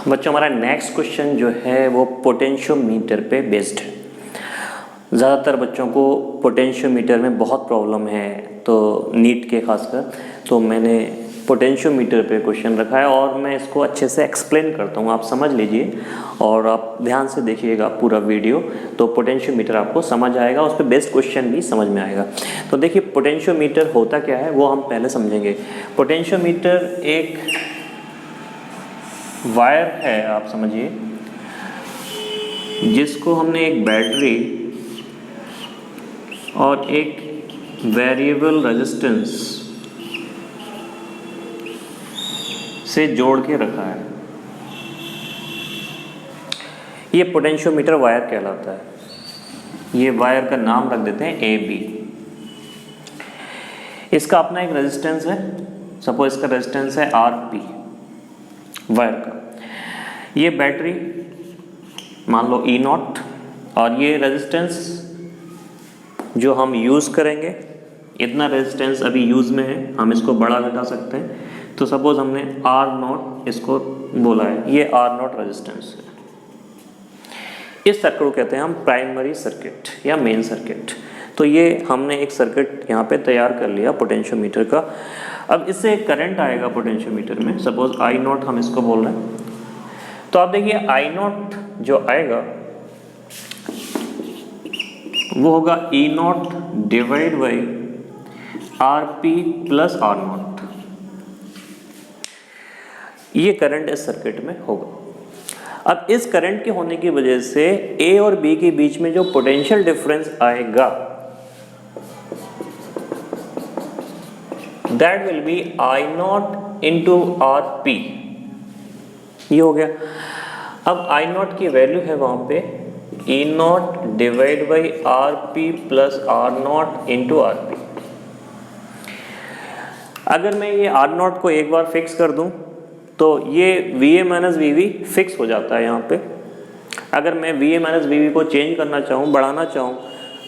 बच्चों हमारा next question जो है वो पोटेंशियोमीटर पे बेस्ड है। ज़्यादातर बच्चों को पोटेंशियोमीटर में बहुत प्रॉब्लम है, तो नीट के खासकर, तो मैंने पोटेंशियोमीटर पे क्वेश्चन रखा है और मैं इसको अच्छे से एक्सप्लेन करता हूँ, आप समझ लीजिए और आप ध्यान से देखिएगा पूरा वीडियो, तो पोटेंशियोमीटर आपको समझ आएगा, उस पर बेस्ड क्वेश्चन भी समझ में आएगा। तो देखिए पोटेंशियोमीटर होता क्या है वो हम पहले समझेंगे। पोटेंशियोमीटर एक वायर है, आप समझिए, जिसको हमने एक बैटरी और एक वेरिएबल रेजिस्टेंस से जोड़ के रखा है। ये पोटेंशियोमीटर वायर कहलाता है। ये वायर का नाम रख देते हैं ए बी। इसका अपना एक रेजिस्टेंस है, सपोज इसका रेजिस्टेंस है आर पी वायर का। ये बैटरी मान लो ई नॉट, और ये रेजिस्टेंस जो हम यूज़ करेंगे, इतना रेजिस्टेंस अभी यूज़ में है, हम इसको बड़ा घटा सकते हैं। तो सपोज हमने आर नॉट इसको बोला है, ये आर नॉट रेजिस्टेंस है। इस सर्किट को कहते हैं हम प्राइमरी सर्किट या मेन सर्किट। तो ये हमने एक सर्किट यहाँ पे तैयार कर लिया पोटेंशियोमीटर का। अब इससे करंट आएगा पोटेंशियोमीटर में, सपोज आई नॉट हम इसको बोल रहे हैं। तो आप देखिए आई नॉट जो आएगा वो होगा E nought divide by R P plus R nought. ये करंट इस सर्किट में होगा। अब इस करंट के होने की वजह से ए और बी के बीच में जो पोटेंशियल डिफरेंस आएगा that will be I naught into R P. ये हो गया। अब आई नॉट की वैल्यू है वहां पे E nought divide by R P plus R nought into R P. अगर मैं ये आर नॉट को एक बार फिक्स कर दूं तो ये V A minus V B fix हो जाता है यहाँ पे। अगर मैं V A minus V B को चेंज करना चाहूँ, बढ़ाना चाहूँ,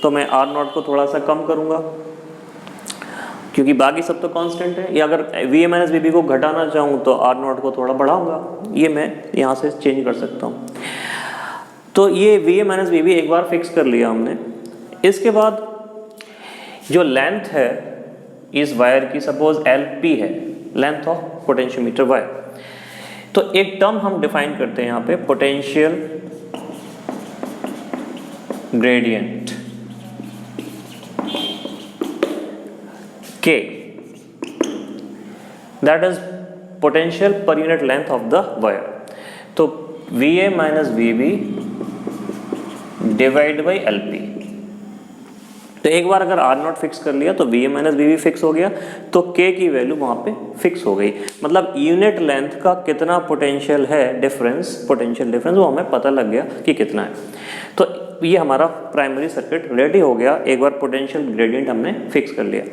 तो मैं आर नॉट को थोड़ा सा कम करूँगा क्योंकि बाकी सब तो कांस्टेंट है। या अगर V A minus V B को घटाना चाहूँ तो आर नॉट को थोड़ा बढ़ाऊँगा। ये मैं यहाँ से चेंज कर सकता हूँ। तो ये V A minus V B एक बार फिक्स कर लिया हमने। इसके बाद जो लेंथ है इस वायर की, सपोज एल पी है, लेंथ ऑफ पोटेंशियोमीटर वायर, तो एक टर्म हम डिफाइन करते हैं यहाँ पे, पोटेंशियल ग्रेडियंट के, that is potential per unit length of the wire. तो V A minus V B divide by L P. तो एक बार अगर आर नॉट फिक्स कर लिया तो V A minus V B fix हो गया, तो के की वैल्यू वहां पे फिक्स हो गई। मतलब यूनिट लेंथ का कितना पोटेंशियल है डिफरेंस, पोटेंशियल डिफरेंस वो हमें पता लग गया कि कितना है। तो ये हमारा प्राइमरी सर्किट रेडी हो गया, एक बार पोटेंशियल ग्रेडियंट हमने फिक्स कर लिया।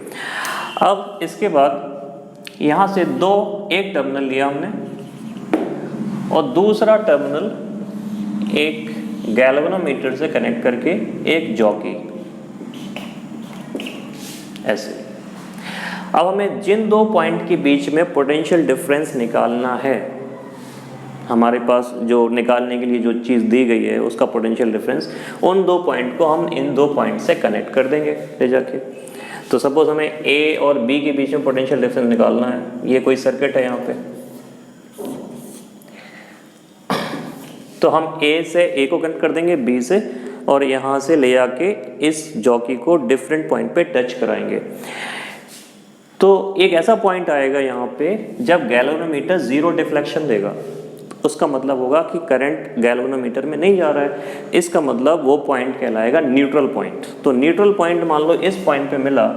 अब इसके बाद यहाँ से एक टर्मिनल लिया हमने और दूसरा टर्मिनल एक गैल्वेनोमीटर से कनेक्ट करके एक जॉकी, ऐसे। अब हमें जिन दो पॉइंट के बीच में पोटेंशियल डिफरेंस निकालना है, हमारे पास जो निकालने के लिए जो चीज़ दी गई है उसका पोटेंशियल डिफरेंस, उन दो पॉइंट को हम इन दो पॉइंट से कनेक्ट कर देंगे ले जाके। तो सपोज हमें ए और बी के बीच में पोटेंशियल डिफरेंस निकालना है। ये कोई सर्किट है यहाँ पे, तो हम ए से ए को कनेक्ट कर देंगे बी से, और यहाँ से ले आके इस जॉकी को डिफरेंट पॉइंट पे टच कराएंगे। तो एक ऐसा पॉइंट आएगा यहाँ पे जब गैल्वेनोमीटर जीरो डिफ्लेक्शन देगा, उसका मतलब होगा कि करंट गैल्वेनोमीटर में नहीं जा रहा है। इसका मतलब वो पॉइंट कहलाएगा न्यूट्रल पॉइंट। तो न्यूट्रल पॉइंट मान लो इस पॉइंट पे मिला,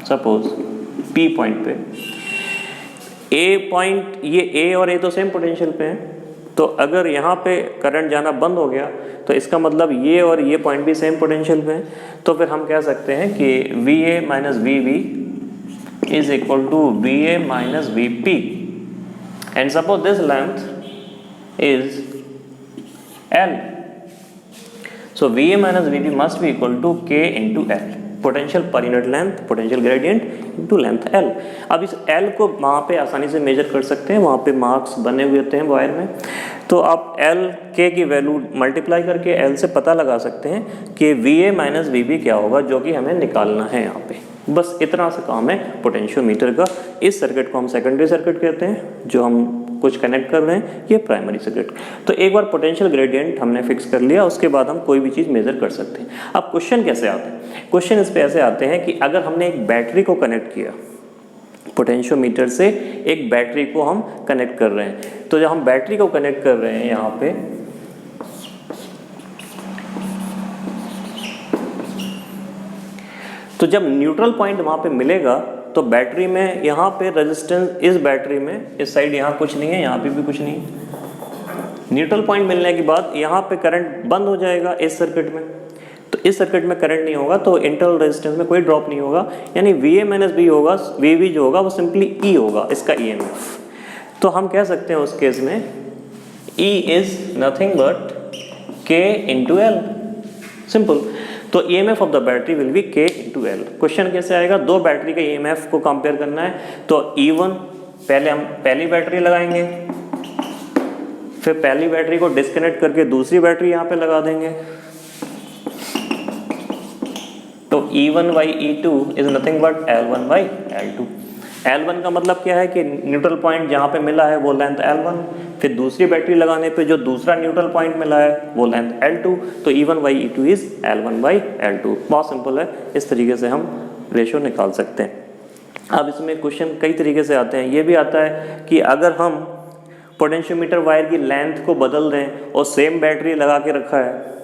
सपोज पी पॉइंट पे, ए पॉइंट, ये ए और ए तो सेम पोटेंशियल पे हैं, तो अगर यहाँ पे करंट जाना बंद हो गया तो इसका मतलब ये और ये पॉइंट भी सेम पोटेंशियल पे हैं। तो फिर हम कह सकते हैं कि V A minus V V is equal to V A minus V P, and suppose this length is L, so V A minus V P must be equal to K into L, potential per unit length, potential gradient into length L। अब इस L को वहाँ पे आसानी से major कर सकते हैं, वहाँ पे मार्क्स बने हुए होते हैं वायर में। तो आप L K की वैल्यू मल्टीप्लाई करके L से पता लगा सकते हैं कि VA माइनस VB क्या होगा, जो कि हमें निकालना है यहाँ पे। बस इतना सा काम है पोटेंशियोमीटर का। इस सर्किट को हम सेकेंडरी सर्किट कहते हैं, जो हम कुछ कनेक्ट कर रहे हैं, ये प्राइमरी सर्किट। तो एक बार पोटेंशियल ग्रेडियंट हमने फिक्स कर लिया, उसके बाद हम कोई भी चीज़ मेजर कर सकते हैं। अब क्वेश्चन कैसे आते हैं? क्वेश्चन इस पे ऐसे आते हैं कि अगर हमने एक बैटरी को कनेक्ट किया, पोटेंशियोमीटर से एक बैटरी को हम कनेक्ट कर रहे हैं, तो जब हम बैटरी को कनेक्ट कर रहे हैं यहाँ पे, तो जब न्यूट्रल पॉइंट वहाँ पे मिलेगा तो बैटरी में यहाँ पे रेजिस्टेंस, इस बैटरी में इस साइड यहाँ कुछ नहीं है, यहाँ पे भी कुछ नहीं है। न्यूट्रल पॉइंट मिलने के बाद यहाँ पे करंट बंद हो जाएगा इस सर्किट में, तो इस सर्किट में करंट नहीं होगा, तो इंटरनल रेजिस्टेंस में कोई ड्रॉप नहीं होगा, यानी VA माइनस B होगा, VB जो होगा वो सिंपली E होगा, इसका EMF। तो हम कह सकते हैं उस केस में E is nothing but K into L, simple. तो EMF of the battery will be K into L। Question कैसे आएगा? दो बैटरी का EMF को कंपेयर करना है, तो E1 पहले हम पहली बैटरी लगाएंगे, फिर पहली बैटरी को डिस्कनेक्ट करके दूसरी बैटरी यहाँ पे लगा देंगे, तो E1 by E2 is nothing but L1 by L2। L1 का मतलब क्या है कि न्यूट्रल पॉइंट जहाँ पे मिला है वो लेंथ L1, फिर दूसरी बैटरी लगाने पे जो दूसरा न्यूट्रल पॉइंट मिला है वो लेंथ L2, तो E1 by E2 is L1 by L2। बहुत सिंपल है, इस तरीके से हम रेशो निकाल सकते हैं। अब इसमें क्वेश्चन कई तरीके से आते हैं। ये भी आता है कि अगर हम पोटेंशियोमीटर वायर की लेंथ को बदल दें और सेम बैटरी लगा के रखा है,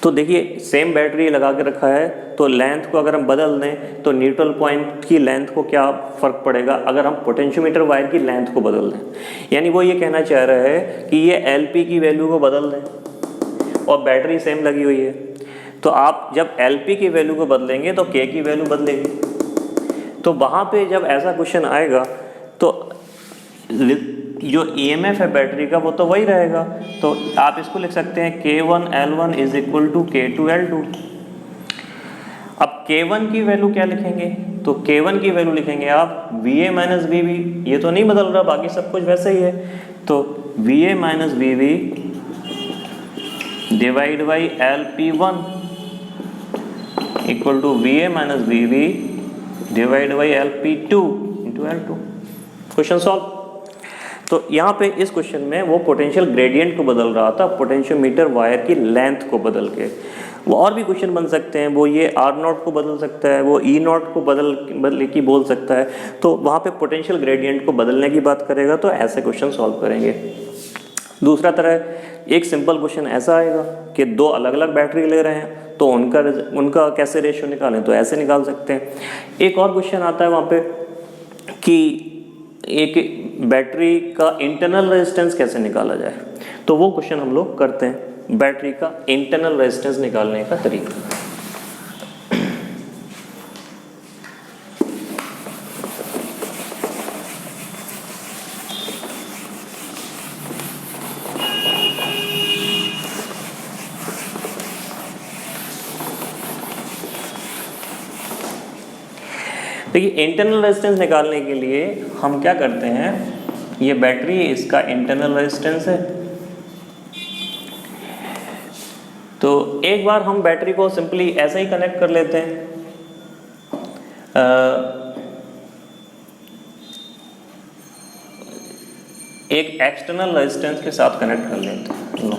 तो देखिए सेम बैटरी लगा के रखा है, तो लेंथ को अगर हम बदल दें तो न्यूट्रल पॉइंट की लेंथ को क्या फ़र्क पड़ेगा अगर हम पोटेंशियोमीटर वायर की लेंथ को बदल दें। यानी वो ये कहना चाह रहा है कि ये LP की वैल्यू को बदल दें और बैटरी सेम लगी हुई है, तो आप जब LP की वैल्यू को बदलेंगे तो K की वैल्यू बदलेगी। तो वहाँ पे जब ऐसा क्वेश्चन आएगा तो जो EMF है बैटरी का वो तो वही रहेगा, तो आप इसको लिख सकते हैं K1 L1 is equal to K2 L2। अब K1 की वैल्यू क्या लिखेंगे? तो K1 की वैल्यू लिखेंगे आप VA माइनस VB, ये तो नहीं बदल रहा, बाकी सब कुछ वैसे ही है, तो VA माइनस VB divide by LP1 equal to VA माइनस VB divide by LP2 into L2। Question solve. तो यहाँ पे इस क्वेश्चन में वो पोटेंशियल ग्रेडियंट को बदल रहा था, पोटेंशियोमीटर वायर की लेंथ को बदल के। वो और भी क्वेश्चन बन सकते हैं, वो ये R0 को बदल सकता है, वो E0 को बदल की बोल सकता है, तो वहाँ पे पोटेंशियल ग्रेडियंट को बदलने की बात करेगा, तो ऐसे क्वेश्चन सॉल्व करेंगे। दूसरा तरह एक सिंपल क्वेश्चन ऐसा आएगा कि दो अलग अलग बैटरी ले रहे हैं, तो उनका कैसे रेशियो निकालें, तो ऐसे निकाल सकते हैं। एक और क्वेश्चन आता है वहाँ पे कि एक बैटरी का इंटरनल रेजिस्टेंस कैसे निकाला जाए, तो वो क्वेश्चन हम लोग करते हैं, बैटरी का इंटरनल रेजिस्टेंस निकालने का तरीका। देखिए इंटरनल रेजिस्टेंस निकालने के लिए हम क्या करते हैं, ये बैटरी इसका इंटरनल रेजिस्टेंस है, तो एक बार हम बैटरी को सिंपली ऐसे ही कनेक्ट कर लेते हैं। एक एक्सटर्नल रेजिस्टेंस के साथ कनेक्ट कर लेते हैं, लो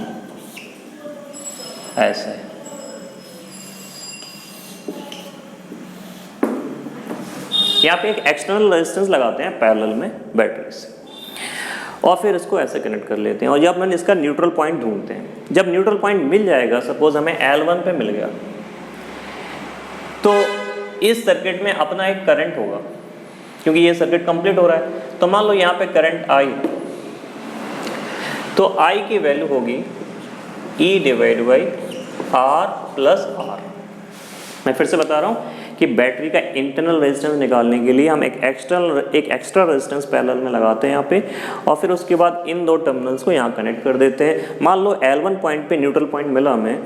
ऐसे। यहाँ पे एक एक्सटर्नल रेजिस्टेंस लगाते हैं पैरेलल में बैटरी से, और फिर इसको ऐसे कनेक्ट कर लेते हैं, और जब मैंने इसका न्यूट्रल पॉइंट ढूंढते हैं, जब न्यूट्रल पॉइंट मिल जाएगा, सपोज हमें L1 पे मिल गया, तो इस सर्किट में अपना एक करंट होगा, क्योंकि ये सर्किट कंप्लीट हो रहा है। तो मान लो यहाँ पे करंट I, तो I की वैल्यू होगी E divide by R plus R। मैं फिर से बता रहा हूँ कि बैटरी का इंटरनल रेजिस्टेंस निकालने के लिए हम एक एक्स्ट्रा रेजिस्टेंस पैरेलल में लगाते हैं यहाँ पे, और फिर उसके बाद इन दो टर्मिनल्स को यहाँ कनेक्ट कर देते हैं। मान लो L1 पॉइंट पे न्यूट्रल पॉइंट मिला हमें,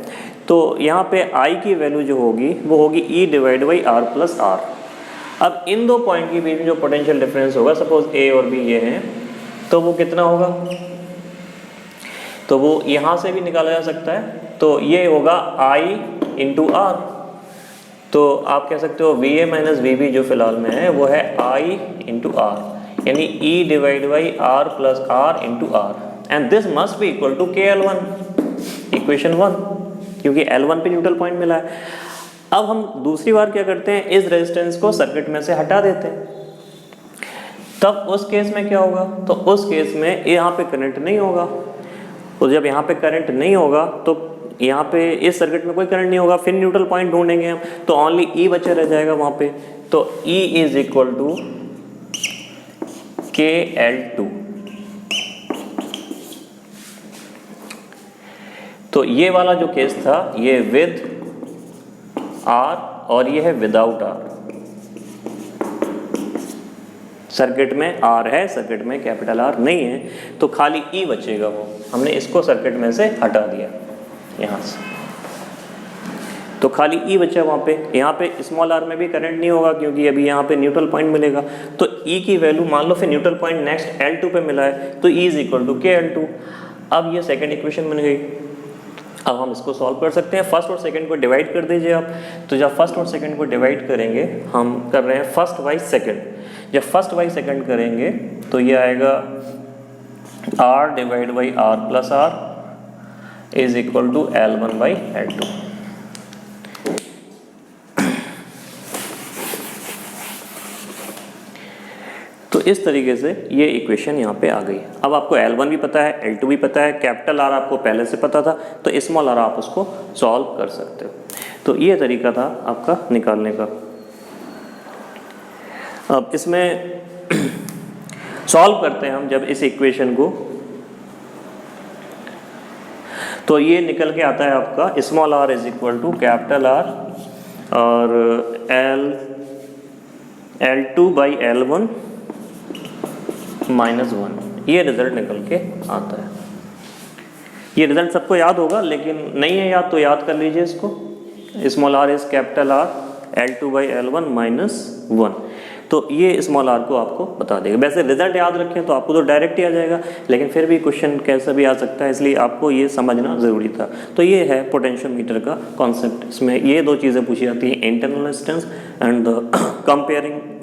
तो यहाँ पे I की वैल्यू जो होगी वो होगी E divide by R plus R। अब इन दो पॉइंट के बीच में जो पोटेंशियल डिफरेंस होगा, सपोज A और B ये हैं, तो वो कितना होगा, तो वो यहाँ से भी निकाला जा सकता है, तो ये होगा I इंटू R। तो आप कह सकते हो VA माइनस VB जो फिलहाल में है वो है I इंटू R, यानी E divide by R plus R into R, and this must be equal to KL1, equation 1, क्योंकि L1 पे न्यूट्रल पॉइंट मिला है। अब हम दूसरी बार क्या करते हैं, इस रेजिस्टेंस को सर्किट में से हटा देते हैं। तब उस केस में क्या होगा, तो उस केस में यहाँ पे करंट नहीं होगा, तो जब यहाँ पे करंट नहीं होगा तो यहाँ पे इस सर्किट में कोई करंट नहीं होगा, फिर न्यूट्रल पॉइंट ढूंढेंगे हम, तो ओनली E बचा रह जाएगा वहाँ पे, तो E is equal to KL2। तो ये वाला जो केस था ये विद R और ये है विदाउट R। सर्किट में R है, सर्किट में कैपिटल R नहीं है, तो खाली E बचेगा, वो हमने इसको सर्किट में से हटा दिया यहाँ से, तो खाली E बचा वहाँ पे। यहाँ पे स्मॉल r में भी करंट नहीं होगा क्योंकि अभी यहाँ पे न्यूट्रल पॉइंट मिलेगा, तो E की वैल्यू मान लो फिर न्यूट्रल पॉइंट नेक्स्ट L2 पे मिला है, तो E is equal to KL2। अब ये सेकंड इक्वेशन बन गई। अब हम इसको सॉल्व कर सकते हैं, फर्स्ट और सेकंड को डिवाइड कर दीजिए आप। तो जब फर्स्ट और सेकंड को डिवाइड करेंगे, हम कर रहे हैं फर्स्ट बाई सेकंड, जब फर्स्ट बाई सेकंड करेंगे तो ये आएगा R divide by R plus R is equal to L1 by L2। तो इस तरीके से ये इक्वेशन यहाँ पे आ गई। अब आपको L1 भी पता है, L2 भी पता है, कैपिटल R आपको पहले से पता था, तो स्मॉल r आप उसको सॉल्व कर सकते हो। तो ये तरीका था आपका निकालने का। अब इसमें सॉल्व करते हैं हम जब इस इक्वेशन को, तो ये निकल के आता है आपका small r is equal to capital R और L2 बाई L1 -1, ये रिजल्ट निकल के आता है। ये रिजल्ट सबको याद होगा, लेकिन नहीं है याद तो याद कर लीजिए इसको। Small r is capital R L2 by L1 -1, तो ये स्मॉल r को आपको बता देगा। वैसे रिजल्ट याद रखें तो आपको तो डायरेक्ट ही आ जाएगा, लेकिन फिर भी क्वेश्चन कैसा भी आ सकता है, इसलिए आपको ये समझना ज़रूरी था। तो ये है पोटेंशियोमीटर का कॉन्सेप्ट। इसमें ये दो चीज़ें पूछी जाती हैं, internal resistance and the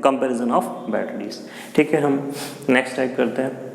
comparison of batteries. ठीक है, हम नेक्स्ट टाइप करते हैं।